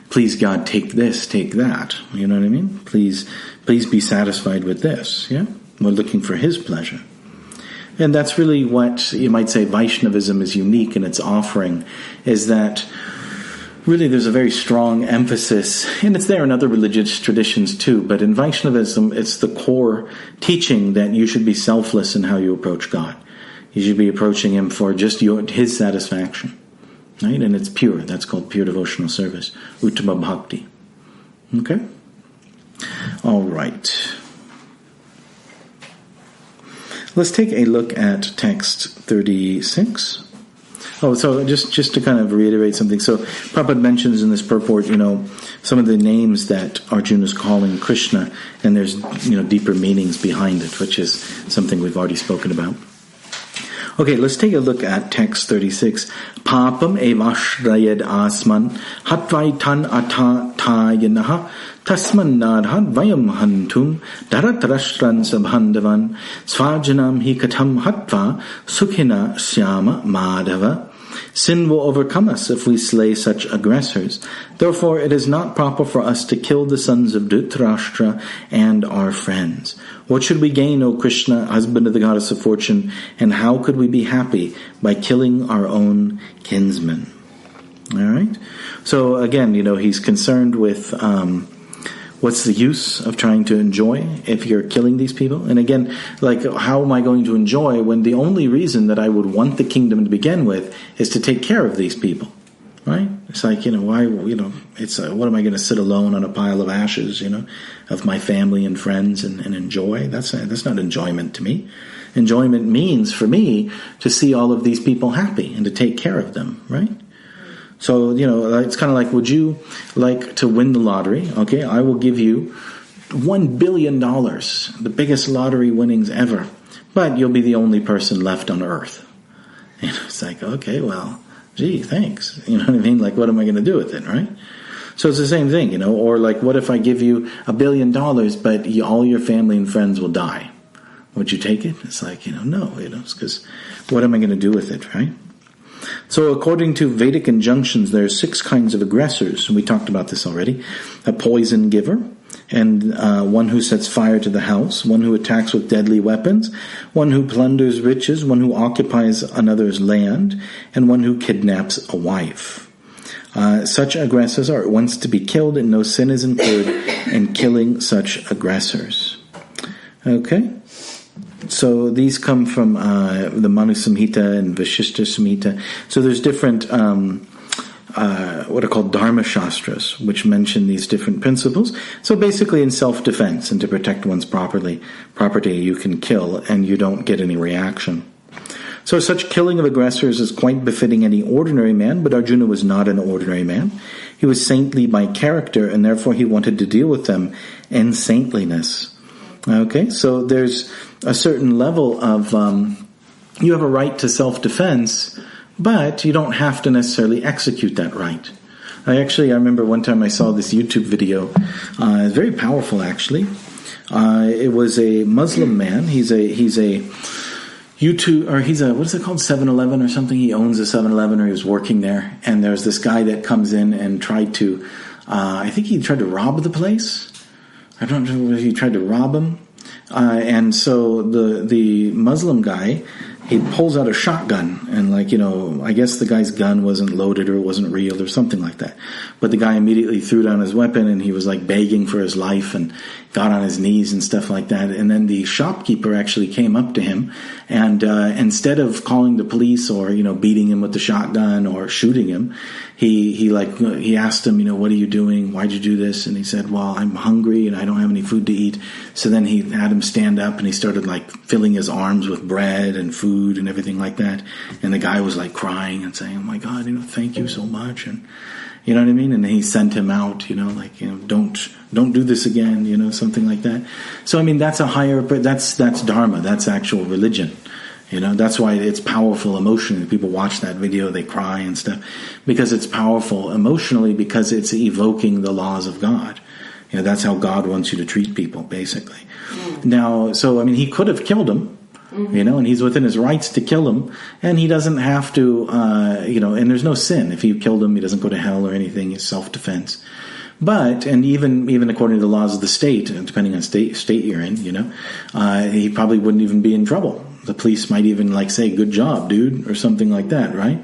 please God, take this, take that. You know what I mean? Please be satisfied with this. Yeah? We're looking for His pleasure. And that's really what you might say Vaishnavism is unique in its offering, is that really there's a very strong emphasis, and it's there in other religious traditions too, but in Vaishnavism it's the core teaching that you should be selfless in how you approach God. You should be approaching Him for just His satisfaction. Right? And it's pure. That's called pure devotional service. Uttama Bhakti. Okay? All right. Let's take a look at text 36. Oh, so just to kind of reiterate something. So Prabhupada mentions in this purport, some of the names that Arjuna is calling Krishna, and there's, deeper meanings behind it, which is something we've already spoken about. Okay, let's take a look at text 36. Papam evashrayad asman hatvaitan atatayanaha tasman nadhan vayam hantum daratarashtran sabhandavan svajanam hi katham hatva sukhina syama madhava. Sin will overcome us if we slay such aggressors. Therefore, it is not proper for us to kill the sons of Dhritarashtra and our friends. What should we gain, O Krishna, husband of the goddess of fortune, and how could we be happy by killing our own kinsmen? All right? So again, he's concerned with what's the use of trying to enjoy if you're killing these people? And again, how am I going to enjoy when the only reason that I would want the kingdom to begin with is to take care of these people? Right? It's like, why, it's, what am I going to sit alone on a pile of ashes, of my family and friends and enjoy? That's not enjoyment to me. Enjoyment means, for me, to see all of these people happy and to take care of them, right? So, it's kind of like, would you like to win the lottery? Okay, I will give you $1 billion, the biggest lottery winnings ever, but you'll be the only person left on earth. It's like, okay, well, gee, thanks. You know what I mean? Like, what am I going to do with it, right? So it's the same thing, or like, what if I give you $1 billion, but all your family and friends will die? Would you take it? It's like, no, it's because what am I going to do with it, right? So according to Vedic injunctions, there are 6 kinds of aggressors, and we talked about this already. A poison giver, and one who sets fire to the house, one who attacks with deadly weapons, one who plunders riches, one who occupies another's land, and one who kidnaps a wife. Such aggressors are at once to be killed, and no sin is incurred in killing such aggressors. Okay? So these come from the Manu Samhita and Vishishta Samhita. So there's different what are called Dharma Shastras, which mention these different principles. So basically in self-defense and to protect one's property, you can kill and you don't get any reaction. So such killing of aggressors is quite befitting any ordinary man, but Arjuna was not an ordinary man. He was saintly by character, and therefore he wanted to deal with them in saintliness. Okay, so there's a certain level of, you have a right to self-defense, but you don't have to necessarily execute that right. I remember one time I saw this YouTube video, it's very powerful actually. It was a Muslim man, he's a YouTube, or he's a, what is it called, 7-Eleven or something? He owns a 7-Eleven, or he was working there, and there's this guy that comes in and tried to, I think he tried to rob the place. I don't know if he tried to rob him. And so the Muslim guy, he pulls out a shotgun, and I guess the guy's gun wasn't loaded or it wasn't real or something like that. But the guy immediately threw down his weapon, and he was begging for his life and got on his knees and stuff like that. And then the shopkeeper actually came up to him, and instead of calling the police or beating him with the shotgun or shooting him, he asked him, what are you doing? Why'd you do this? And he said, well, I'm hungry and I don't have any food to eat. So then he had him stand up, and he started filling his arms with bread and food and everything like that. And the guy was crying and saying, oh my God, thank you so much. And you know what I mean? And he sent him out, don't do this again, something like that. So that's a higher, but that's dharma, that's actual religion. That's why it's powerful emotionally. People watch that video, they cry and stuff, because it's powerful emotionally, because it's evoking the laws of God. That's how God wants you to treat people, basically. Now, so, he could have killed him, and he's within his rights to kill him, and he doesn't have to, and there's no sin. If you killed him, he doesn't go to hell or anything. It's self-defense. But, and even according to the laws of the state, depending on state you're in, he probably wouldn't even be in trouble. The police might even say, good job, dude, or something like that, right?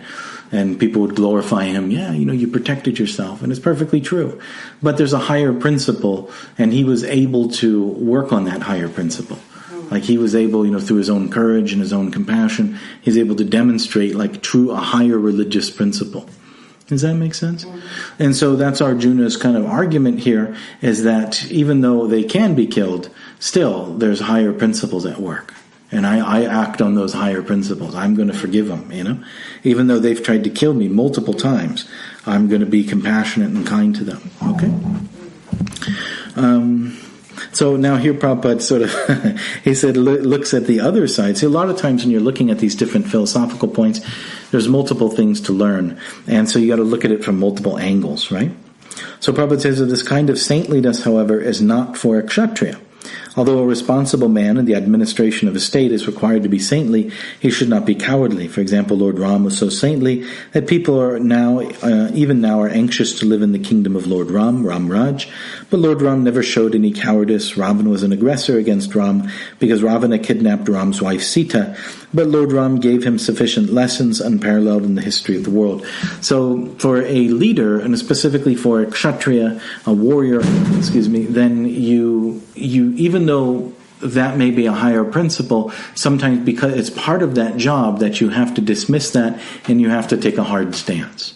And people would glorify him. Yeah, you protected yourself, and it's perfectly true. But there's a higher principle, and he was able to work on that higher principle. He was able, through his own courage and his own compassion, he's able to demonstrate a higher religious principle. Does that make sense? And so that's Arjuna's kind of argument here, is that even though they can be killed, still there's higher principles at work. And I act on those higher principles. I'm going to forgive them, Even though they've tried to kill me multiple times, I'm going to be compassionate and kind to them. Okay? So now here Prabhupada sort of, he said, looks at the other side. See, a lot of times when you're looking at these different philosophical points, there's multiple things to learn. And so you got to look at it from multiple angles, right? So Prabhupada says that this kind of saintliness, however, is not for a kshatriya. Although a responsible man in the administration of a state is required to be saintly, he should not be cowardly. For example, Lord Ram was so saintly that people are now, even now, are anxious to live in the kingdom of Lord Ram, Ram Raj. But Lord Ram never showed any cowardice. Ravan was an aggressor against Ram because Ravana kidnapped Ram's wife Sita. But Lord Ram gave him sufficient lessons unparalleled in the history of the world. So for a leader, and specifically for a kshatriya, a warrior, then you even though that may be a higher principle, sometimes because it's part of that job that you have to dismiss that and you have to take a hard stance.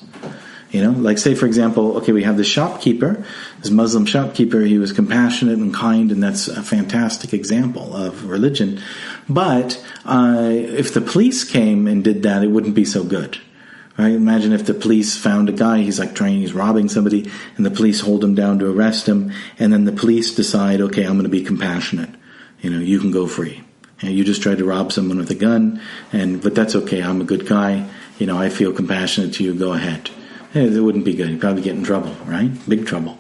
Say for example, okay, we have this shopkeeper, this Muslim shopkeeper, he was compassionate and kind, and that's a fantastic example of religion. But if the police came and did that, it wouldn't be so good. Right? Imagine if the police found a guy, he's robbing somebody, and the police hold him down to arrest him, and then the police decide, okay, I'm going to be compassionate. You can go free. You just tried to rob someone with a gun, but that's okay, I'm a good guy. I feel compassionate to you, go ahead. It wouldn't be good. He'd probably get in trouble, right? Big trouble.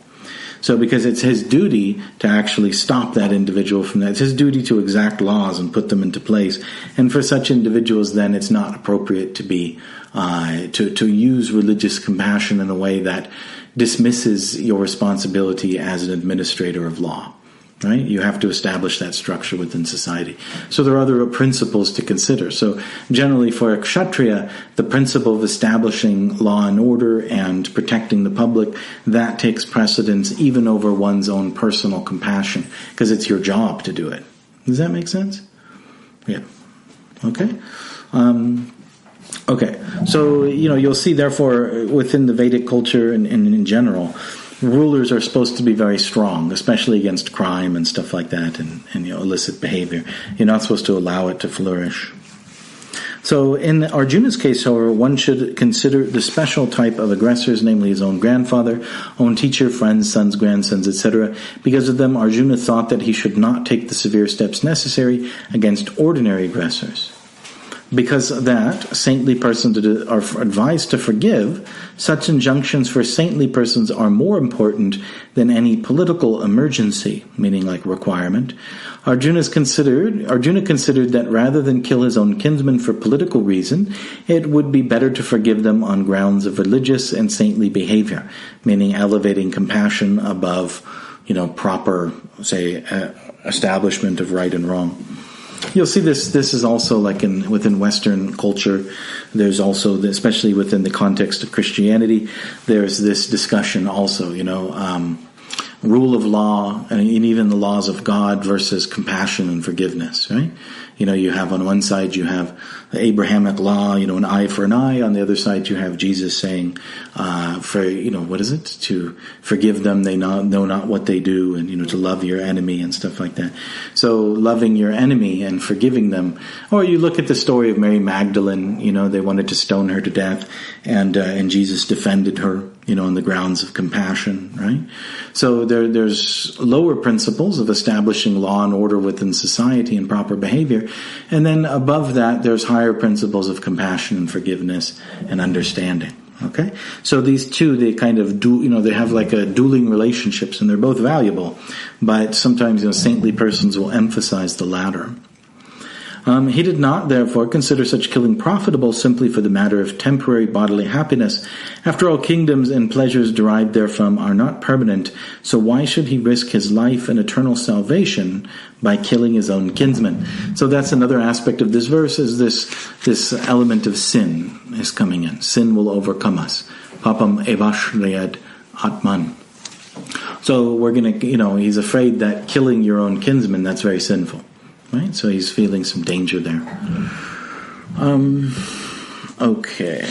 So because it's his duty to actually stop that individual from that. It's his duty to exact laws and put them into place. And for such individuals, then it's not appropriate to be to use religious compassion in a way that dismisses your responsibility as an administrator of law. Right? You have to establish that structure within society. So there are other principles to consider. So generally for a kshatriya, the principle of establishing law and order and protecting the public, that takes precedence even over one's own personal compassion, because it's your job to do it. Does that make sense? Yeah. Okay. Okay. So, you'll see, therefore, within the Vedic culture and in general, rulers are supposed to be very strong, especially against crime and stuff like that, and illicit behavior. You're not supposed to allow it to flourish. So in Arjuna's case, however, one should consider the special type of aggressors, namely his own grandfather, own teacher, friends, sons, grandsons, etc. Because of them, Arjuna thought that he should not take the severe steps necessary against ordinary aggressors. Because of that, saintly persons are advised to forgive. Such injunctions for saintly persons are more important than any political emergency, meaning like requirement. Arjuna considered that rather than kill his own kinsmen for political reason, it would be better to forgive them on grounds of religious and saintly behavior, meaning elevating compassion above, proper, say, establishment of right and wrong. You'll see this is also like within Western culture. There's also, especially within the context of Christianity, there's this discussion also, rule of law and even the laws of God versus compassion and forgiveness, right? You have on one side, you have the Abrahamic law, an eye for an eye. On the other side, you have Jesus saying, to forgive them, they know not what they do, and, to love your enemy and stuff like that. So loving your enemy and forgiving them. Or you look at the story of Mary Magdalene, they wanted to stone her to death, and Jesus defended her, on the grounds of compassion, right? So there's lower principles of establishing law and order within society and proper behavior. And then above that, there's higher principles of compassion and forgiveness and understanding. Okay? So these two, they kind of they have like a dueling relationships, and they're both valuable. But sometimes, saintly persons will emphasize the latter. He did not, therefore, consider such killing profitable simply for the matter of temporary bodily happiness. After all, kingdoms and pleasures derived therefrom are not permanent, so why should he risk his life and eternal salvation by killing his own kinsmen? So that's another aspect of this verse, is this element of sin is coming in. Sin will overcome us. Papam evashrayad atman. So we're going to, he's afraid that killing your own kinsman, that's very sinful. Right? So he's feeling some danger there. Okay.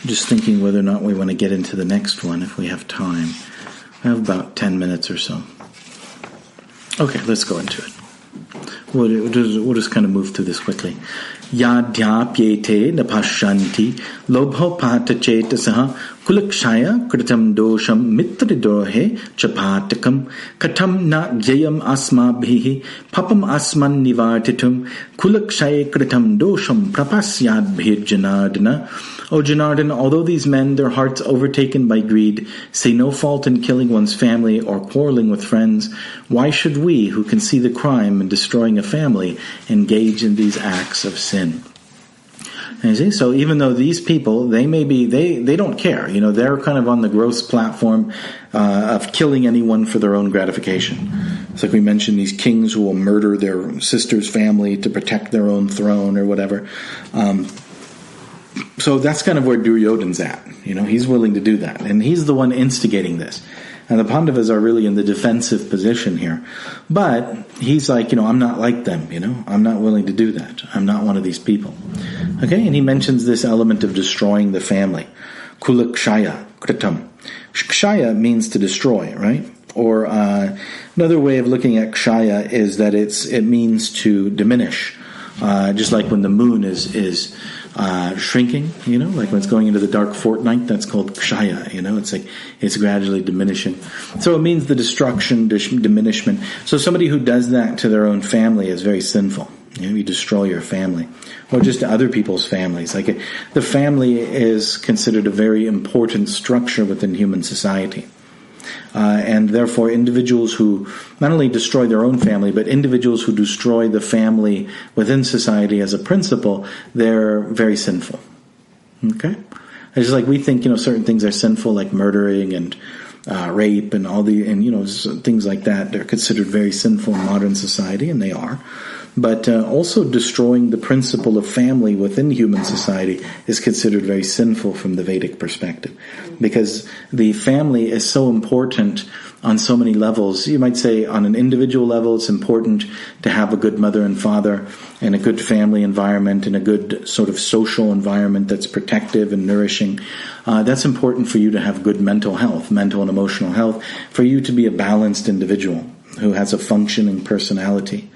Just thinking whether or not we want to get into the next one if we have time. I have about 10 minutes or so. Okay, let's go into it. We'll just kind of move through this quickly. Yadhyapyete napashanti lobhopata chetasaha kulakshaya kritam dosham mitridrohe chapatakam katam na jayam asmabhihi papam asman nivartitum kulakshaya kritam dosham prapasyadbhir janardana. O Janardana, although these men, their hearts overtaken by greed, see no fault in killing one's family or quarreling with friends, why should we, who can see the crime in destroying a family, engage in these acts of sin? And you see, so even though these people, they don't care. They're kind of on the gross platform of killing anyone for their own gratification. It's like we mentioned, these kings who will murder their sister's family to protect their own throne or whatever. So that's kind of where Duryodhan's at. He's willing to do that. And he's the one instigating this. And the Pandavas are really in the defensive position here. But he's like, I'm not like them, I'm not willing to do that. I'm not one of these people. Okay, and he mentions this element of destroying the family. Kulakshaya, kritam. Kshaya means to destroy, right? Or another way of looking at kshaya is that it means to diminish. Just like when the moon is shrinking, like when it's going into the dark fortnight, that's called kshaya, it's like it's gradually diminishing. So it means the destruction, diminishment. So somebody who does that to their own family is very sinful. You destroy your family, or just other people's families. Like the family is considered a very important structure within human society. And therefore individuals who not only destroy their own family, but individuals who destroy the family within society as a principle, they're very sinful. Okay? It's just like we think, certain things are sinful, like murdering and rape and things like that. They're considered very sinful in modern society, and they are. But also destroying the principle of family within human society is considered very sinful from the Vedic perspective. Because the family is so important on so many levels. You might say on an individual level, it's important to have a good mother and father and a good family environment and a good sort of social environment that's protective and nourishing. That's important for you to have good mental health, mental and emotional health, for you to be a balanced individual who has a functioning personality.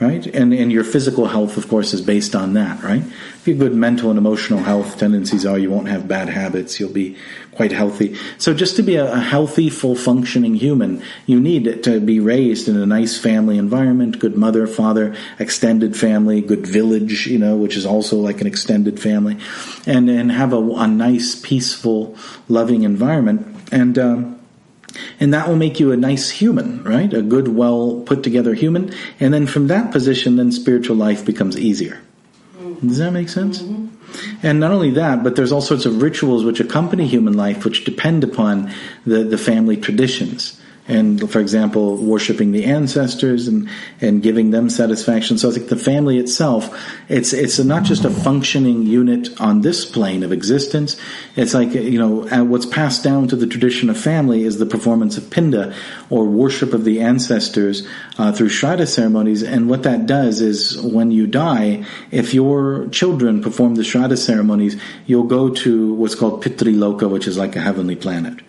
Right? And your physical health, of course, is based on that, right? If you have good mental and emotional health, tendencies are you won't have bad habits, you'll be quite healthy. So just to be a healthy, full-functioning human, you need to be raised in a nice family environment, good mother, father, extended family, good village, which is also like an extended family, and have a nice, peaceful, loving environment. And that will make you a nice human, right? A good, well put together human. And then from that position, then spiritual life becomes easier. Does that make sense? Mm-hmm. And not only that, but there's all sorts of rituals which accompany human life, which depend upon the family traditions. And, for example, worshiping the ancestors and giving them satisfaction. So I think the family itself, it's not just a functioning unit on this plane of existence. It's like, what's passed down to the tradition of family is the performance of pinda, or worship of the ancestors through Shraddha ceremonies. And what that does is when you die, if your children perform the Shraddha ceremonies, you'll go to what's called Pitri Loka, which is like a heavenly planet.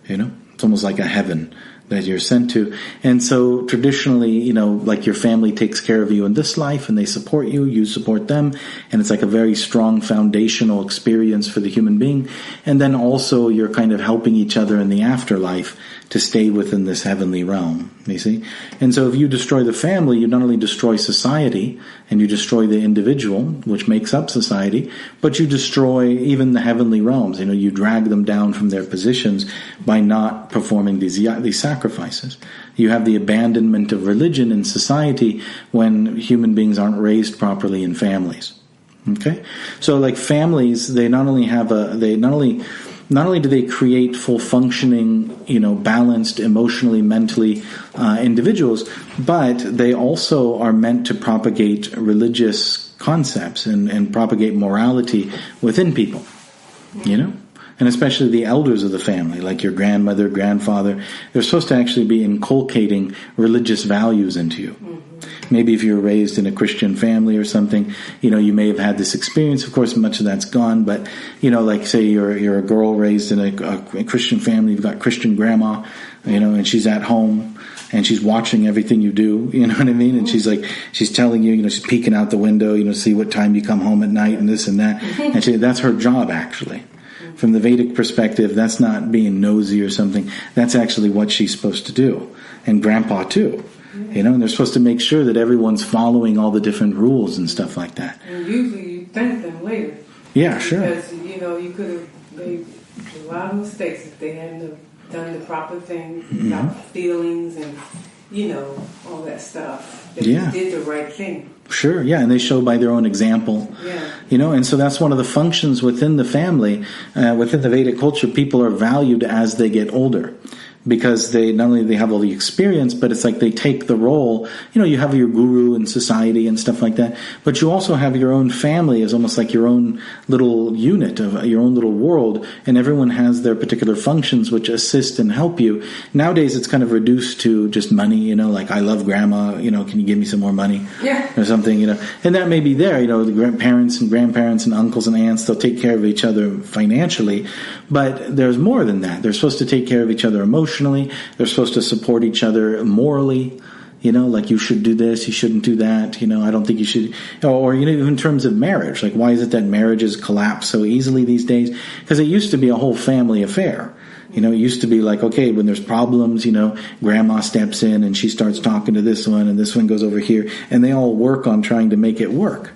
It's almost like a heaven that you're sent to. And so traditionally, like your family takes care of you in this life and they support you, you support them, and it's like a very strong foundational experience for the human being. And then also you're kind of helping each other in the afterlife to stay within this heavenly realm, you see? And so if you destroy the family, you not only destroy society and you destroy the individual, which makes up society, but you destroy even the heavenly realms. You drag them down from their positions by not performing these sacrifices. You have the abandonment of religion in society when human beings aren't raised properly in families. Okay? So like families, they not only do they create full functioning, balanced emotionally, mentally individuals, but they also are meant to propagate religious concepts and propagate morality within people, And especially the elders of the family, like your grandmother, grandfather, they're supposed to actually be inculcating religious values into you. Maybe if you were raised in a Christian family or something, you may have had this experience. Of course, much of that's gone, but, like say you're a girl raised in a Christian family, you've got Christian grandma, and she's at home and she's watching everything you do, you know what I mean? And she's telling you, she's peeking out the window, see what time you come home at night and this and that. And that's her job, actually. From the Vedic perspective, that's not being nosy or something. That's actually what she's supposed to do. And grandpa too. And they're supposed to make sure that everyone's following all the different rules and stuff like that. And usually you thank them later. Yeah, sure. Because, you could have made a lot of mistakes if they hadn't have done the proper thing without feelings and, all that stuff. They did the right thing. Sure, yeah, and they show by their own example. Yeah. And so that's one of the functions within the family. Within the Vedic culture, people are valued as they get older. Because they not only they have all the experience, but it's like they take the role. You have your guru in society and stuff like that, but you also have your own family as almost like your own little unit of your own little world, and everyone has their particular functions which assist and help you. Nowadays, it's kind of reduced to just money. Like I love grandma. Can you give me some more money? Yeah. Or something. And that may be there. The parents and grandparents and uncles and aunts, they'll take care of each other financially, but there's more than that. They're supposed to take care of each other emotionally. They're supposed to support each other morally, like you should do this, you shouldn't do that, I don't think you should, or even in terms of marriage, like why is it that marriages collapse so easily these days? Because it used to be a whole family affair. It used to be like, okay, when there's problems, grandma steps in and she starts talking to this one and this one goes over here and they all work on trying to make it work.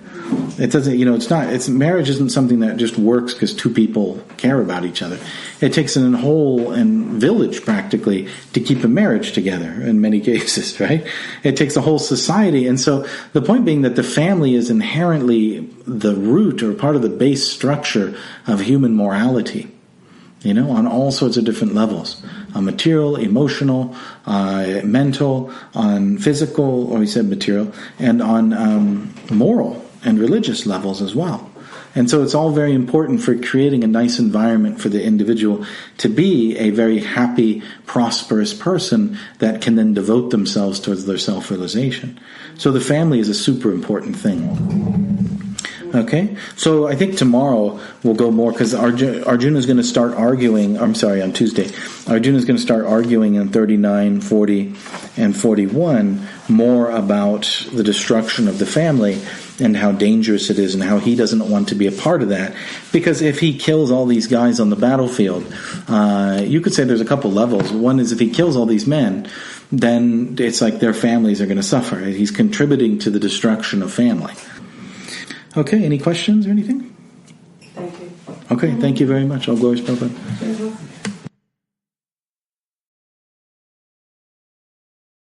It doesn't, marriage isn't something that just works because two people care about each other. It takes a whole and village practically to keep a marriage together in many cases, right? It takes a whole society. And so the point being that the family is inherently the root or part of the base structure of human morality. On all sorts of different levels. On material, emotional, mental, on physical, or we said material, and on moral and religious levels as well. And so it's all very important for creating a nice environment for the individual to be a very happy, prosperous person that can then devote themselves towards their self-realization. So the family is a super important thing. Okay? So I think tomorrow we'll go more, because Arjuna is going to start arguing, on Tuesday, Arjuna is going to start arguing in 39, 40, and 41 more about the destruction of the family and how dangerous it is and how he doesn't want to be a part of that. Because if he kills all these guys on the battlefield, you could say there's a couple levels. One is if he kills all these men, then it's like their families are going to suffer. He's contributing to the destruction of family. Okay, any questions or anything? Thank you. Okay, thank you very much. All glories, Prabhupada.